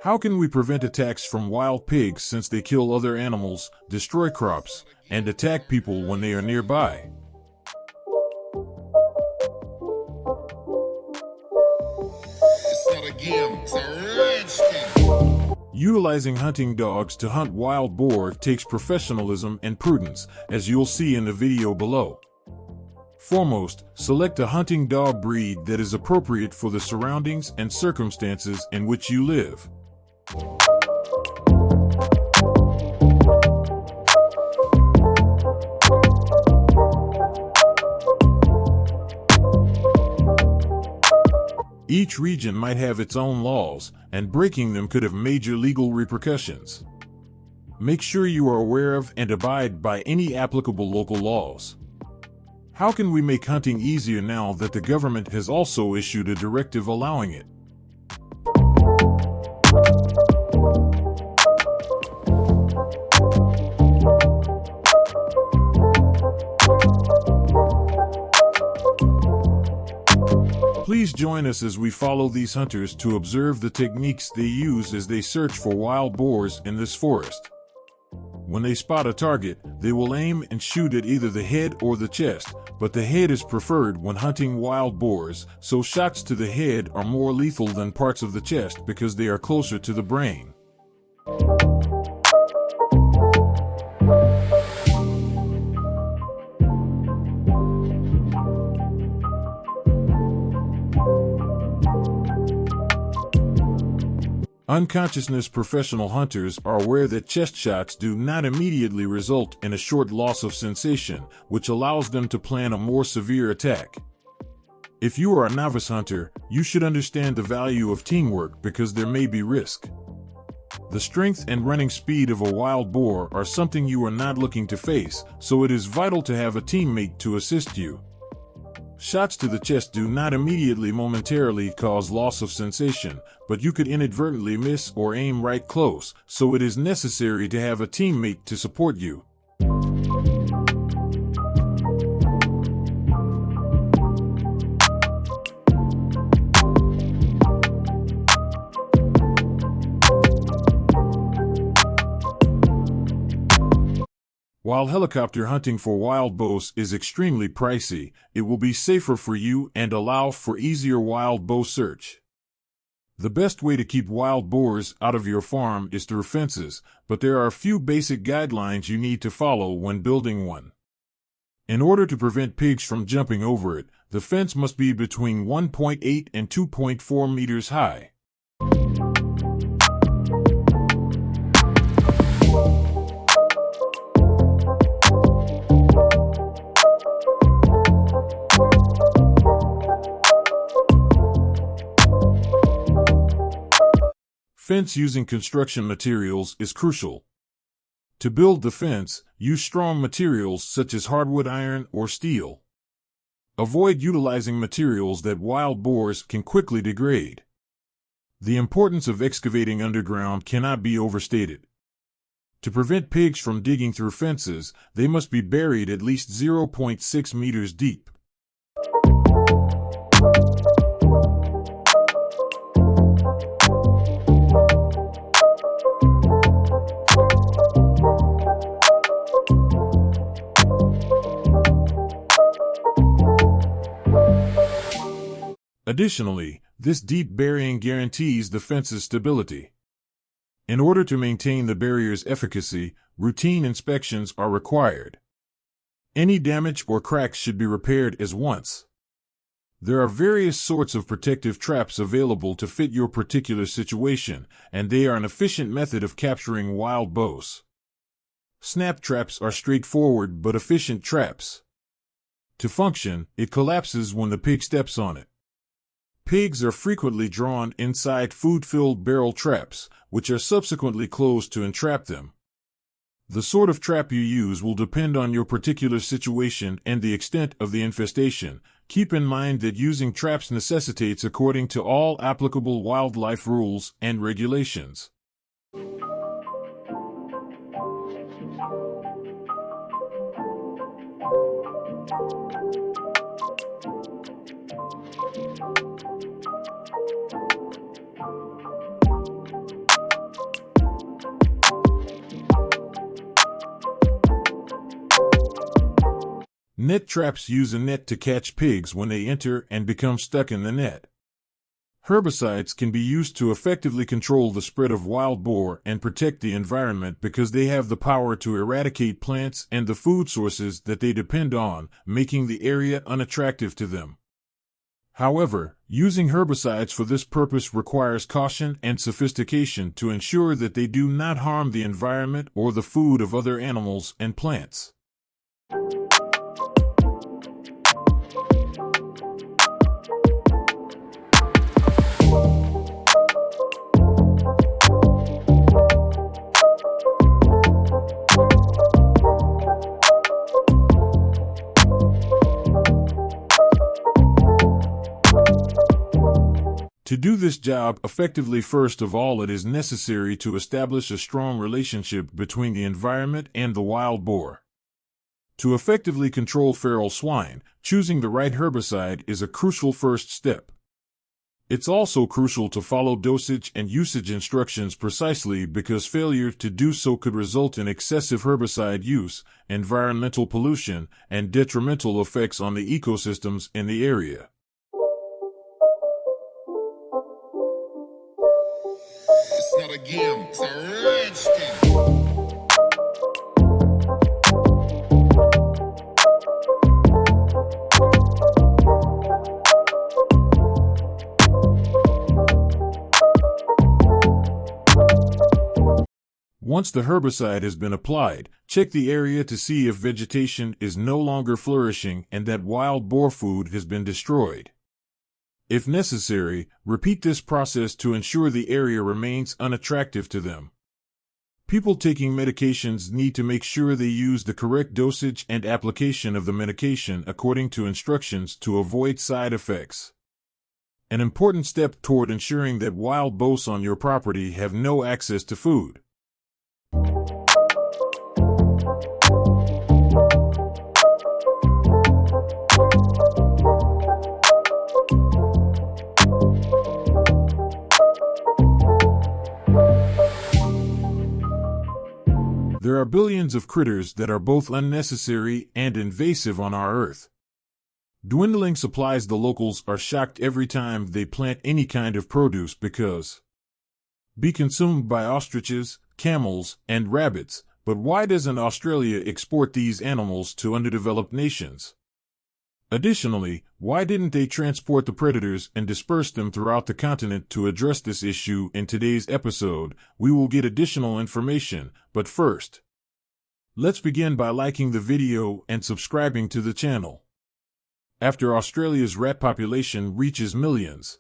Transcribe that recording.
How can we prevent attacks from wild pigs since they kill other animals, destroy crops, and attack people when they are nearby? It's not a game, it's a rage thing. Utilizing hunting dogs to hunt wild boar takes professionalism and prudence, as you'll see in the video below. Foremost, select a hunting dog breed that is appropriate for the surroundings and circumstances in which you live. Each region might have its own laws, and breaking them could have major legal repercussions. Make sure you are aware of and abide by any applicable local laws. How can we make hunting easier now that the government has also issued a directive allowing it? Please join us as we follow these hunters to observe the techniques they use as they search for wild boars in this forest. When they spot a target, they will aim and shoot at either the head or the chest, but the head is preferred when hunting wild boars, so shots to the head are more lethal than parts of the chest because they are closer to the brain. Unconsciousness professional hunters are aware that chest shots do not immediately result in a short loss of sensation, which allows them to plan a more severe attack. If you are a novice hunter, you should understand the value of teamwork because there may be risk. The strength and running speed of a wild boar are something you are not looking to face, so it is vital to have a teammate to assist you. Shots to the chest do not immediately momentarily cause loss of sensation, but you could inadvertently miss or aim right close, so it is necessary to have a teammate to support you. While helicopter hunting for wild boars is extremely pricey, it will be safer for you and allow for easier wild boar search. The best way to keep wild boars out of your farm is through fences, but there are a few basic guidelines you need to follow when building one. In order to prevent pigs from jumping over it, the fence must be between 1.8 and 2.4 meters high. Fence using construction materials is crucial. To build the fence, use strong materials such as hardwood iron or steel. Avoid utilizing materials that wild boars can quickly degrade. The importance of excavating underground cannot be overstated. To prevent pigs from digging through fences, they must be buried at least 0.6 meters deep. Additionally, this deep burying guarantees the fence's stability. In order to maintain the barrier's efficacy, routine inspections are required. Any damage or cracks should be repaired at once. There are various sorts of protective traps available to fit your particular situation, and they are an efficient method of capturing wild boars. Snap traps are straightforward but efficient traps. To function, it collapses when the pig steps on it. Pigs are frequently drawn inside food-filled barrel traps, which are subsequently closed to entrap them. The sort of trap you use will depend on your particular situation and the extent of the infestation. Keep in mind that using traps necessitates according to all applicable wildlife rules and regulations. Net traps use a net to catch pigs when they enter and become stuck in the net. Herbicides can be used to effectively control the spread of wild boar and protect the environment because they have the power to eradicate plants and the food sources that they depend on, making the area unattractive to them. However, using herbicides for this purpose requires caution and sophistication to ensure that they do not harm the environment or the food of other animals and plants. To do this job effectively, first of all, it is necessary to establish a strong relationship between the environment and the wild boar. To effectively control feral swine, choosing the right herbicide is a crucial first step. It's also crucial to follow dosage and usage instructions precisely because failure to do so could result in excessive herbicide use, environmental pollution, and detrimental effects on the ecosystems in the area. It's not a game, it's a rich thing. Once the herbicide has been applied, check the area to see if vegetation is no longer flourishing and that wild boar food has been destroyed. If necessary, repeat this process to ensure the area remains unattractive to them. People taking medications need to make sure they use the correct dosage and application of the medication according to instructions to avoid side effects. An important step toward ensuring that wild boars on your property have no access to food. There are billions of critters that are both unnecessary and invasive on our earth. Dwindling supplies. The locals are shocked every time they plant any kind of produce because be consumed by ostriches, camels, and rabbits. But why doesn't Australia export these animals to underdeveloped nations? Additionally, why didn't they transport the predators and disperse them throughout the continent? To address this issue in today's episode, we will get additional information, but first, let's begin by liking the video and subscribing to the channel. After Australia's rat population reaches millions,